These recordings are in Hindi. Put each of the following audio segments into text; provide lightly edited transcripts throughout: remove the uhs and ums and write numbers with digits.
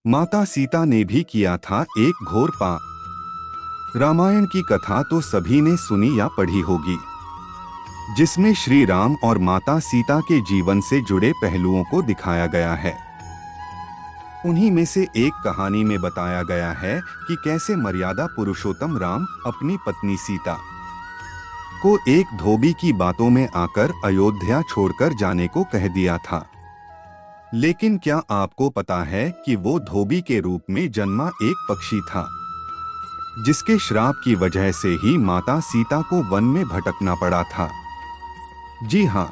माता सीता ने भी किया था एक घोर पाप। रामायण की कथा तो सभी ने सुनी या पढ़ी होगी, जिसमें श्री राम और माता सीता के जीवन से जुड़े पहलुओं को दिखाया गया है। उन्हीं में से एक कहानी में बताया गया है कि कैसे मर्यादा पुरुषोत्तम राम अपनी पत्नी सीता को एक धोबी की बातों में आकर अयोध्या छोड़कर जाने को कह दिया था। लेकिन क्या आपको पता है कि वो धोबी के रूप में जन्मा एक पक्षी था, जिसके श्राप की वजह से ही माता सीता को वन में भटकना पड़ा था। जी हाँ,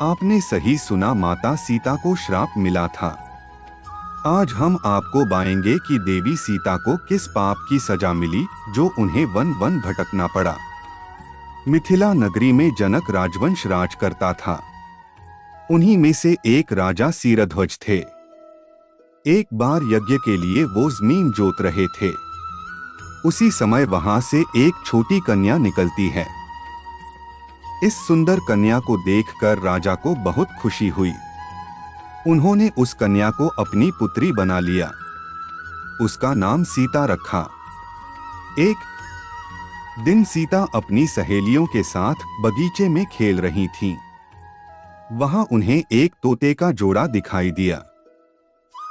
आपने सही सुना, माता सीता को श्राप मिला था। आज हम आपको बताएंगे कि देवी सीता को किस पाप की सजा मिली जो उन्हें वन वन भटकना पड़ा। मिथिला नगरी में जनक राजवंश राज करता था। उन्हीं में से एक राजा सीरध्वज थे। एक बार यज्ञ के लिए वो जमीन जोत रहे थे। उसी समय वहां से एक छोटी कन्या निकलती है। इस सुंदर कन्या को देखकर राजा को बहुत खुशी हुई। उन्होंने उस कन्या को अपनी पुत्री बना लिया। उसका नाम सीता रखा। एक दिन सीता अपनी सहेलियों के साथ बगीचे में खेल रही थीं। वहां उन्हें एक तोते का जोड़ा दिखाई दिया,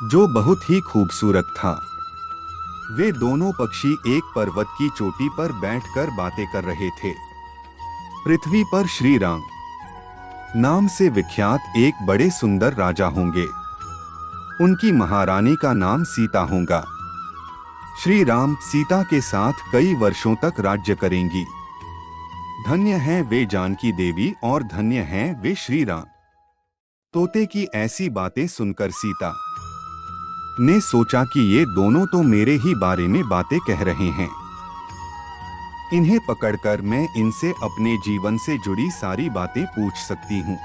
जो बहुत ही खूबसूरत था। वे दोनों पक्षी एक पर्वत की चोटी पर बैठकर बातें कर रहे थे। पृथ्वी पर श्री राम नाम से विख्यात एक बड़े सुंदर राजा होंगे। उनकी महारानी का नाम सीता होगा। श्री राम सीता के साथ कई वर्षों तक राज्य करेंगी। धन्य हैं वे जानकी देवी और धन्य हैं वे श्री राम। तोते की ऐसी बातें सुनकर सीता ने सोचा कि ये दोनों तो मेरे ही बारे में बातें कह रहे हैं। इन्हें पकड़कर मैं इनसे अपने जीवन से जुड़ी सारी बातें पूछ सकती हूँ।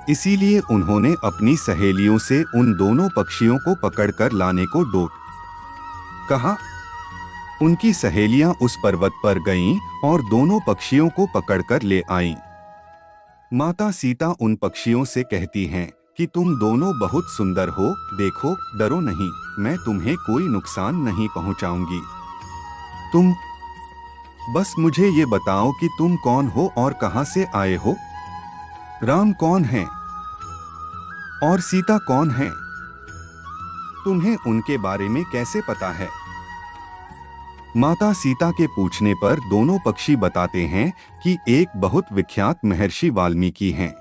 इसीलिए उन्होंने अपनी सहेलियों से उन दोनों पक्षियों को पकड़कर लाने को डोट कहा। उनकी सहेलियां उस पर्वत पर गईं और दोनों पक्षियों को पकड़कर ले आईं। माता सीता उन पक्षियों से कहती हैं कि तुम दोनों बहुत सुंदर हो, देखो, डरो नहीं, मैं तुम्हें कोई नुकसान नहीं पहुंचाऊंगी। तुम बस मुझे ये बताओ कि तुम कौन हो और कहां से आए हो। राम कौन है और सीता कौन है? तुम्हें उनके बारे में कैसे पता है? माता सीता के पूछने पर दोनों पक्षी बताते हैं कि एक बहुत विख्यात महर्षि वाल्मीकि हैं।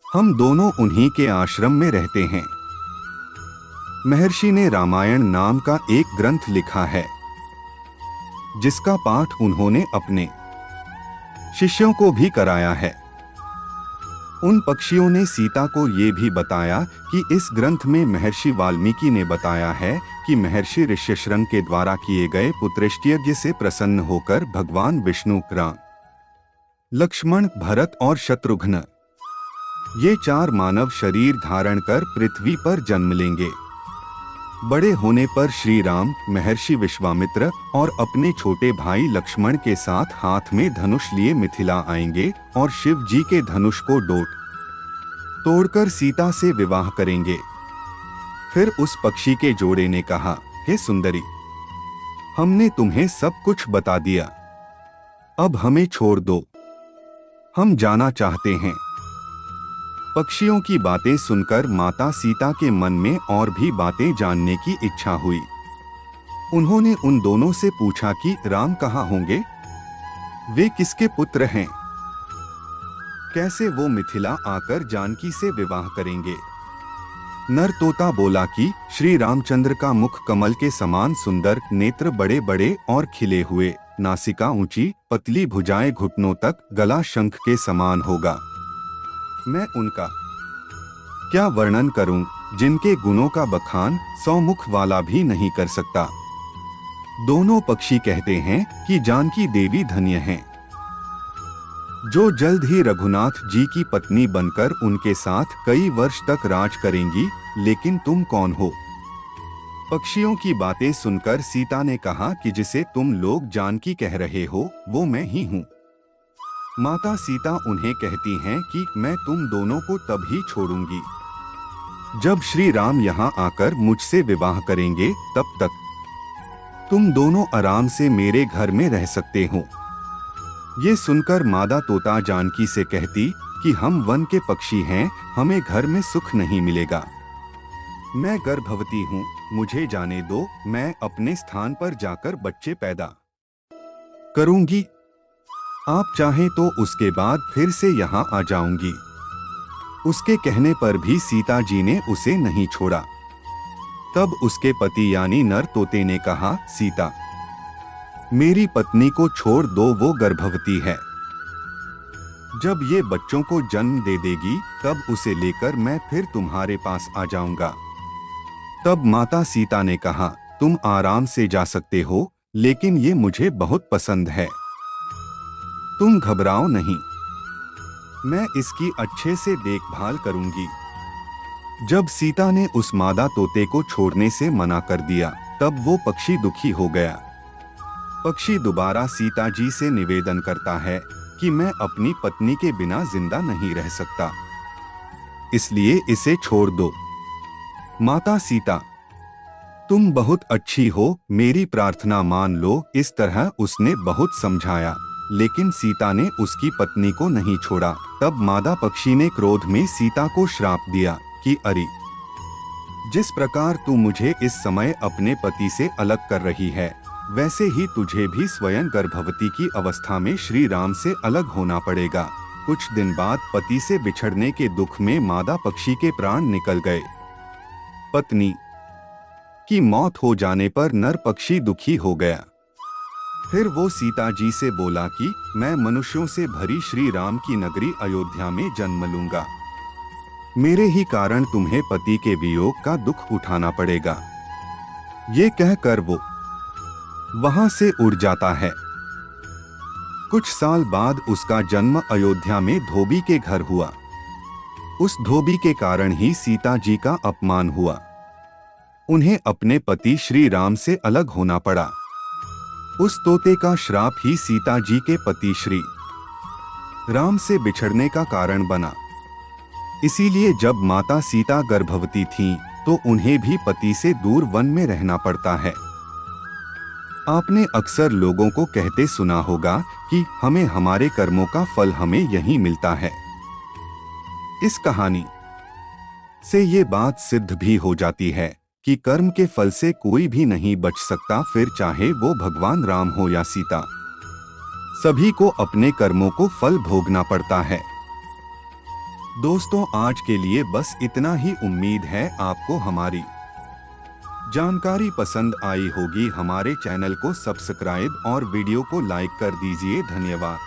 हम दोनों उन्हीं के आश्रम में रहते हैं। महर्षि ने रामायण नाम का एक ग्रंथ लिखा है, जिसका पाठ उन्होंने अपने शिष्यों को भी कराया है। उन पक्षियों ने सीता को ये भी बताया कि इस ग्रंथ में महर्षि वाल्मीकि ने बताया है कि महर्षि ऋष्यशृंग के द्वारा किए गए पुत्रष्टि यज्ञ से प्रसन्न होकर भगवान विष्णु, राम, लक्ष्मण, भरत और शत्रुघ्न ये 4 मानव शरीर धारण कर पृथ्वी पर जन्म लेंगे। बड़े होने पर श्री राम महर्षि विश्वामित्र और अपने छोटे भाई लक्ष्मण के साथ हाथ में धनुष लिए मिथिला आएंगे और शिव जी के धनुष को तोड़कर सीता से विवाह करेंगे। फिर उस पक्षी के जोड़े ने कहा, हे सुंदरी, हमने तुम्हें सब कुछ बता दिया, अब हमें छोड़ दो, हम जाना चाहते हैं। पक्षियों की बातें सुनकर माता सीता के मन में और भी बातें जानने की इच्छा हुई। उन्होंने उन दोनों से पूछा कि राम कहाँ होंगे, वे किसके पुत्र हैं, कैसे वो मिथिला आकर जानकी से विवाह करेंगे। नर तोता बोला कि श्री रामचंद्र का मुख कमल के समान सुंदर, नेत्र बड़े बड़े और खिले हुए, नासिका ऊंची, पतली भुजाएं घुटनों तक, गला शंख के समान होगा। मैं उनका क्या वर्णन करूं, जिनके गुणों का बखान 100 मुख वाला भी नहीं कर सकता। दोनों पक्षी कहते हैं कि जानकी देवी धन्य हैं, जो जल्द ही रघुनाथ जी की पत्नी बनकर उनके साथ कई वर्ष तक राज करेंगी। लेकिन तुम कौन हो? पक्षियों की बातें सुनकर सीता ने कहा कि जिसे तुम लोग जानकी कह रहे हो वो मैं ही हूँ। माता सीता उन्हें कहती हैं कि मैं तुम दोनों को तभी छोड़ूंगी जब श्री राम यहाँ आकर मुझसे विवाह करेंगे तब तक तुम दोनों आराम से मेरे घर में रह सकते हो। ये सुनकर मादा तोता जानकी से कहती कि हम वन के पक्षी हैं, हमें घर में सुख नहीं मिलेगा। मैं गर्भवती हूँ, मुझे जाने दो, मैं अपने स्थान पर जाकर बच्चे पैदा करूंगी। आप चाहें तो उसके बाद फिर से यहाँ आ जाऊंगी। उसके कहने पर भी सीता जी ने उसे नहीं छोड़ा। तब उसके पति यानी नर तोते ने कहा, सीता, मेरी पत्नी को छोड़ दो, वो गर्भवती है। जब ये बच्चों को जन्म दे देगी तब उसे लेकर मैं फिर तुम्हारे पास आ जाऊंगा। तब माता सीता ने कहा, तुम आराम से जा सकते हो, लेकिन ये मुझे बहुत पसंद है, तुम घबराओ नहीं, मैं इसकी अच्छे से देखभाल करूंगी। जब सीता ने उस मादा तोते को छोड़ने से मना कर दिया तब वो पक्षी दुखी हो गया। पक्षी दोबारा सीता जी से निवेदन करता है कि मैं अपनी पत्नी के बिना जिंदा नहीं रह सकता, इसलिए इसे छोड़ दो। माता सीता, तुम बहुत अच्छी हो, मेरी प्रार्थना मान लो। इस तरह उसने बहुत समझाया, लेकिन सीता ने उसकी पत्नी को नहीं छोड़ा। तब मादा पक्षी ने क्रोध में सीता को श्राप दिया कि अरे, जिस प्रकार तू मुझे इस समय अपने पति से अलग कर रही है, वैसे ही तुझे भी स्वयं गर्भवती की अवस्था में श्री राम से अलग होना पड़ेगा। कुछ दिन बाद पति से बिछड़ने के दुख में मादा पक्षी के प्राण निकल गए। पत्नी की मौत हो जाने पर नर पक्षी दुखी हो गया। फिर वो सीता जी से बोला कि मैं मनुष्यों से भरी श्री राम की नगरी अयोध्या में जन्म लूंगा, मेरे ही कारण तुम्हें पति के वियोग का दुख उठाना पड़ेगा। ये कहकर वो वहां से उड़ जाता है। कुछ साल बाद उसका जन्म अयोध्या में धोबी के घर हुआ। उस धोबी के कारण ही सीता जी का अपमान हुआ। उन्हें अपने पति श्री राम से अलग होना पड़ा। उस तोते का श्राप ही सीता जी के पति श्री राम से बिछड़ने का कारण बना। इसीलिए जब माता सीता गर्भवती थीं, तो उन्हें भी पति से दूर वन में रहना पड़ता है। आपने अक्सर लोगों को कहते सुना होगा कि हमें हमारे कर्मों का फल हमें यहीं मिलता है। इस कहानी से ये बात सिद्ध भी हो जाती है कि कर्म के फल से कोई भी नहीं बच सकता, फिर चाहे वो भगवान राम हो या सीता, सभी को अपने कर्मों को फल भोगना पड़ता है। दोस्तों, आज के लिए बस इतना ही। उम्मीद है आपको हमारी जानकारी पसंद आई होगी। हमारे चैनल को सब्सक्राइब और वीडियो को लाइक कर दीजिए। धन्यवाद।